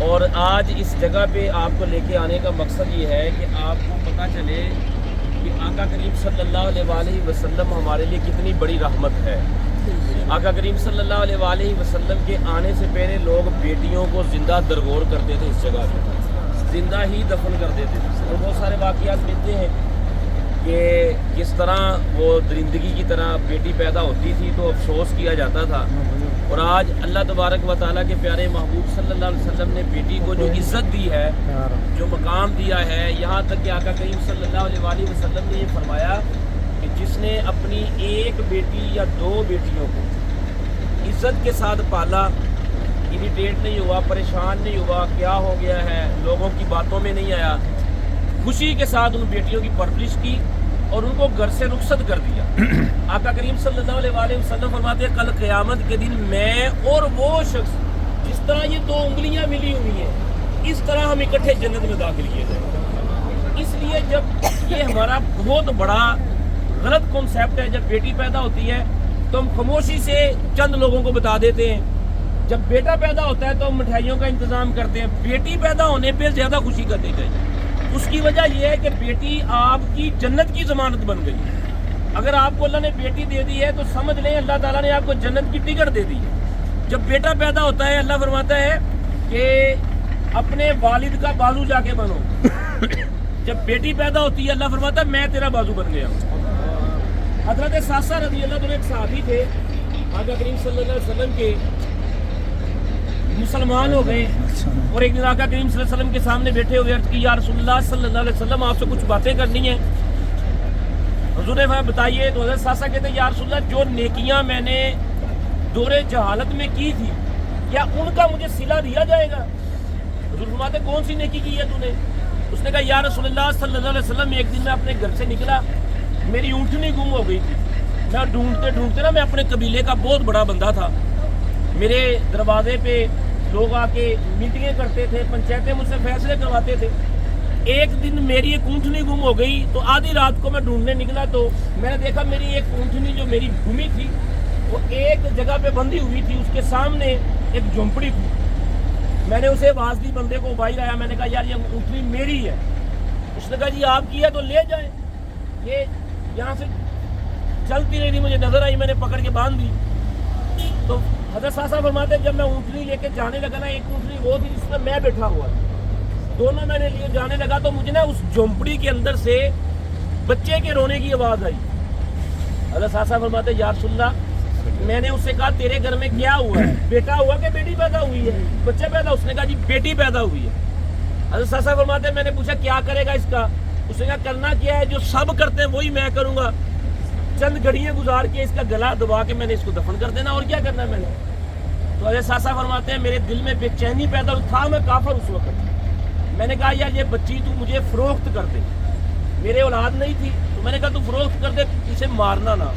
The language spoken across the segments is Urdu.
اور آج اس جگہ پہ آپ کو لے کے آنے کا مقصد یہ ہے کہ آپ کو پتہ چلے کہ آقا کریم صلی اللہ علیہ وآلہ وسلم ہمارے لیے کتنی بڑی رحمت ہے۔ آقا کریم صلی اللہ علیہ وآلہ وسلم کے آنے سے پہلے لوگ بیٹیوں کو زندہ درگور کرتے تھے، اس جگہ پہ زندہ ہی دفن کر دیتے تھے۔ اور بہت سارے واقعات ملتے ہیں کہ کس طرح وہ درندگی کی طرح بیٹی پیدا ہوتی تھی تو افسوس کیا جاتا تھا، اور آج اللہ تبارک و تعالیٰ کے پیارے محبوب صلی اللہ علیہ وسلم نے بیٹی کو جو عزت دی ہے، جو مقام دیا ہے، یہاں تک کہ آقا کریم صلی اللہ علیہ وآلہ وسلم نے یہ فرمایا کہ جس نے اپنی ایک بیٹی یا دو بیٹیوں کو عزت کے ساتھ پالا، اریٹیٹ نہیں ہوا، پریشان نہیں ہوا کیا ہو گیا ہے، لوگوں کی باتوں میں نہیں آیا، خوشی کے ساتھ ان بیٹیوں کی پرورش کی اور ان کو گھر سے رخصت کر دیا۔ آقا کریم صلی اللہ علیہ وآلہ وسلم فرماتے ہیں کل قیامت کے دن میں اور وہ شخص جس طرح یہ دو انگلیاں ملی ہوئی ہیں، اس طرح ہم اکٹھے جنت میں داخل کیے جائیں گے۔ اس لیے جب یہ ہمارا بہت بڑا غلط کنسیپٹ ہے، جب بیٹی پیدا ہوتی ہے تو ہم خاموشی سے چند لوگوں کو بتا دیتے ہیں، جب بیٹا پیدا ہوتا ہے تو ہم مٹھائیوں کا انتظام کرتے ہیں۔ بیٹی پیدا ہونے پہ زیادہ خوشی کرنی چاہیے۔ اس کی وجہ یہ ہے کہ بیٹی آپ کی جنت کی ضمانت بن گئی ہے۔ اگر آپ کو اللہ نے بیٹی دے دی ہے تو سمجھ لیں اللہ تعالیٰ نے آپ کو جنت کی ٹکٹ دے دی ہے۔ جب بیٹا پیدا ہوتا ہے اللہ فرماتا ہے کہ اپنے والد کا بازو جا کے بنو۔ جب بیٹی پیدا ہوتی ہے اللہ فرماتا ہے میں تیرا بازو بن گیا ہوں۔ حضرت ساسا رضی اللہ عنہ ایک صحابی تھے، آقا کریم صلی اللہ علیہ وسلم کے مسلمان ہو گئے، اور ایک دن آقا کریم صلی اللہ علیہ وسلم کے سامنے بیٹھے ہوئے عرض کی یا رسول اللہ صلی اللہ علیہ وسلم آپ سے کچھ باتیں کرنی ہیں۔ حضور نے فرمایا بتائیے۔ تو حضرت ساسا کہتے ہیں یا رسول اللہ جو نیکیاں میں نے دور جہالت میں کی تھی کیا ان کا مجھے صلہ دیا جائے گا؟ حضور فرماتے کون سی نیکی کی ہے تو نے؟ اس نے کہا یا رسول اللہ صلی اللہ علیہ وسلم ایک دن میں اپنے گھر سے نکلا، میری اونٹنی گم ہو گئی تھی، میں ڈھونڈتے ڈھونڈتے نا، میں اپنے قبیلے کا بہت بڑا بندہ تھا، میرے دروازے پہ لوگ آ کے میٹنگیں کرتے تھے، پنچایتیں مجھ سے فیصلے کرواتے تھے۔ ایک دن میری ایک اونٹنی گم ہو گئی تو آدھی رات کو میں ڈھونڈنے نکلا تو میں نے دیکھا میری ایک اونٹنی جو میری گمی تھی وہ ایک جگہ پہ بندھی ہوئی تھی، اس کے سامنے ایک جھونپڑی تھی۔ میں نے اسے آواز دی، بندے کو باہر آیا، میں نے کہا یار یہ اونٹنی میری ہے۔ اس نے کہا جی آپ کی ہے تو لے جائیں۔ یہ یہاں سے چلتی رہی تھی، مجھے نظر آئی، میں نے پکڑ کے باندھ دی۔ تو حضرت ساسا فرماتے ہیں جب میں اونٹنی لے کے جانے لگا نا، ایک اونٹنی وہ تھی جس میں بیٹھا ہوا تھا، دونوں میں نے لیے جانے لگا تو مجھے نا اس جھونپڑی کے اندر سے بچے کے رونے کی آواز آئی۔ حضرت ساسا فرماتے ہیں یا رسول اللہ، میں نے اس سے کہا تیرے گھر میں کیا ہوا ہے، بیٹا ہوا کہ بیٹی پیدا ہوئی ہے، بچے پیدا؟ اس نے کہا جی بیٹی پیدا ہوئی ہے۔ حضرت ساسا فرماتے ہیں میں نے پوچھا کیا کرے گا اس کا؟ اس نے کہا کرنا کیا ہے جو سب کرتے ہیں وہی میں کروں گا، چند گھڑیاں گزار کے اس کا گلا دبا کے میں نے اس کو دفن کر دینا، اور کیا کرنا ہے میں نے۔ تو حضرت ساسا فرماتے ہیں میرے دل میں بے چینی پیدا تھا، میں کافر اس وقت، میں نے کہا یار یہ بچی تو مجھے فروخت کر دے، میرے اولاد نہیں تھی تو میں نے کہا تو فروخت کر دے، اسے مارنا نہ۔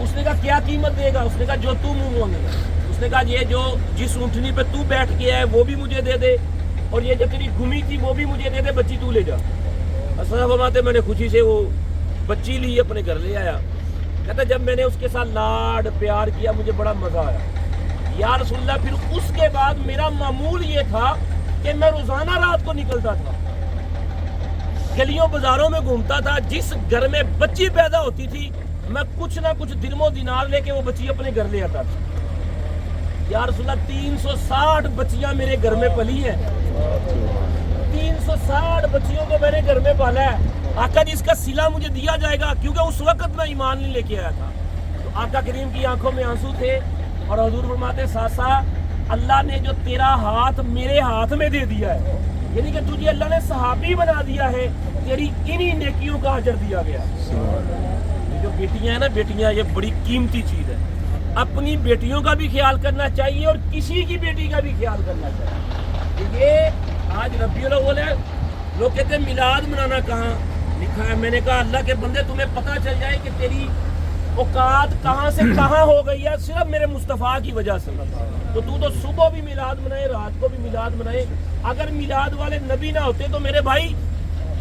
اس نے کہا کیا قیمت دے گا؟ اس نے کہا جو تو منہ مانگے گا۔ اس نے کہا یہ جو جس اونٹنی پہ تو بیٹھ کے ہے وہ بھی مجھے دے دے، اور یہ جو تیری گمی تھی وہ بھی مجھے دے دے، بچی تو لے جا۔ ساسا فرماتے ہیں میں نے خوشی سے وہ بچی لی، اپنے گھر لے آیا۔ کہتا جب میں نے اس کے ساتھ لاڈ پیار کیا مجھے بڑا مزہ آیا یا رسول اللہ۔ پھر اس کے بعد میرا معمول یہ تھا کہ میں روزانہ رات کو نکلتا تھا، گلیوں بازاروں میں گھومتا تھا، جس گھر میں بچی پیدا ہوتی تھی میں کچھ نہ کچھ درم و دینار لے کے وہ بچی اپنے گھر لے آتا تھا۔ یا رسول اللہ 360 بچیاں میرے گھر میں پلی ہیں، 360 بچیوں کو میں نے گھر میں پالا ہے۔ آقا جی اس کا صلہ مجھے دیا جائے گا، کیونکہ اس وقت میں ایمان نہیں لے کے آیا تھا۔ تو آقا کریم کی آنکھوں میں آنسو تھے، اور حضور فرماتے ساسا اللہ نے جو تیرا ہاتھ میرے ہاتھ میں دے دیا ہے، یعنی کہ تجھے اللہ نے صحابی بنا دیا ہے، تیری انہی نیکیوں کا اجر دیا گیا۔ یہ جو بیٹیاں ہیں نا، بیٹیاں یہ بڑی قیمتی چیز ہے، اپنی بیٹیوں کا بھی خیال کرنا چاہیے اور کسی کی بیٹی کا بھی خیال کرنا چاہیے۔ یہ آج ربیع الاول ہے، لوگ کہتے ہیں میلاد منانا کہاں لکھا ہے؟ میں نے کہا اللہ کے بندے تمہیں پتہ چل جائے کہ تیری اوقات کہاں سے کہاں ہو گئی ہے صرف میرے مصطفیٰ کی وجہ سے، تو صبح بھی میلاد منائے، رات کو بھی میلاد منائے۔ اگر میلاد والے نبی نہ ہوتے تو میرے بھائی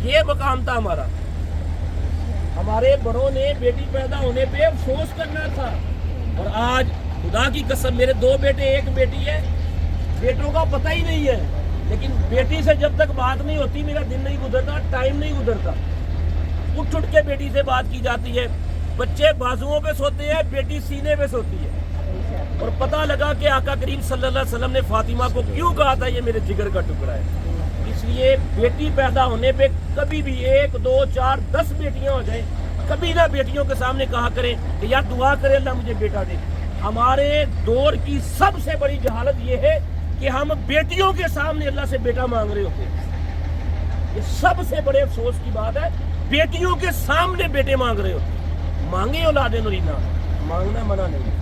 یہ مقام تھا ہمارا، ہمارے بڑوں نے بیٹی پیدا ہونے پہ افسوس کرنا تھا، اور آج خدا کی قسم میرے 2 بیٹے 1 بیٹی ہے، بیٹوں کا پتہ ہی نہیں ہے، لیکن بیٹی سے جب تک بات نہیں ہوتی میرا دن نہیں گزرتا، ٹائم نہیں گزرتا. اٹھ کے بیٹی سے بات کی جاتی ہے، بچے بازوؤں پہ سوتے ہیں، بیٹی سینے پہ سوتی ہے. اور پتہ لگا کہ آقا کریم صلی اللہ علیہ وسلم نے فاطمہ کو کیوں کہا تھا یہ میرے جگر کا ٹکڑا ہے. اس لیے بیٹی پیدا ہونے پہ کبھی بھی 1 2 4 10 بیٹیاں ہو جائیں، کبھی نہ بیٹیوں کے سامنے کہا کریں کہ یار دعا کرے اللہ مجھے بیٹا دے. ہمارے دور کی سب سے بڑی جہالت یہ ہے کہ ہم بیٹیوں کے سامنے اللہ سے بیٹا مانگ رہے ہوتے ہیں. یہ سب سے بڑے افسوس کی بات ہے، بیٹیوں کے سامنے بیٹے مانگ رہے ہوتے ہیں. مانگے اولاد نرینا، مانگنا منع نہیں،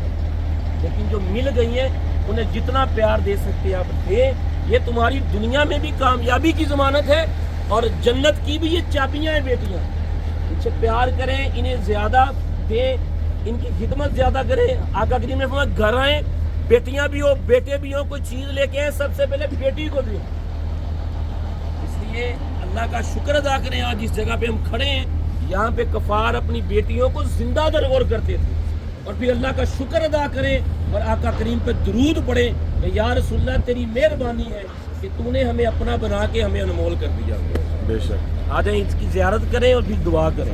لیکن جو مل گئی ہیں انہیں جتنا پیار دے سکتے آپ دیں. یہ تمہاری دنیا میں بھی کامیابی کی ضمانت ہے اور جنت کی بھی یہ چابیاں ہیں. بیٹیاں ان سے پیار کریں، انہیں زیادہ دیں، ان کی خدمت زیادہ کریں. آقا کریم نے فرمایا گھر آئیں، بیٹیاں بھی ہو بیٹے بھی ہو، کوئی چیز لے کے آئیں سب سے پہلے بیٹی کو دیں. اس لیے اللہ کا شکر ادا کریں. آج جس جگہ پہ ہم کھڑے ہیں یہاں پہ کفار اپنی بیٹیوں کو زندہ درگور کرتے تھے، اور پھر اللہ کا شکر ادا کریں اور آقا کریم پہ درود پڑھیں کہ یا رسول اللہ تیری مہربانی ہے کہ تو نے ہمیں اپنا بنا کے ہمیں انمول کر دیا. بے شک آ جائیں اس کی زیارت کریں اور پھر دعا کریں.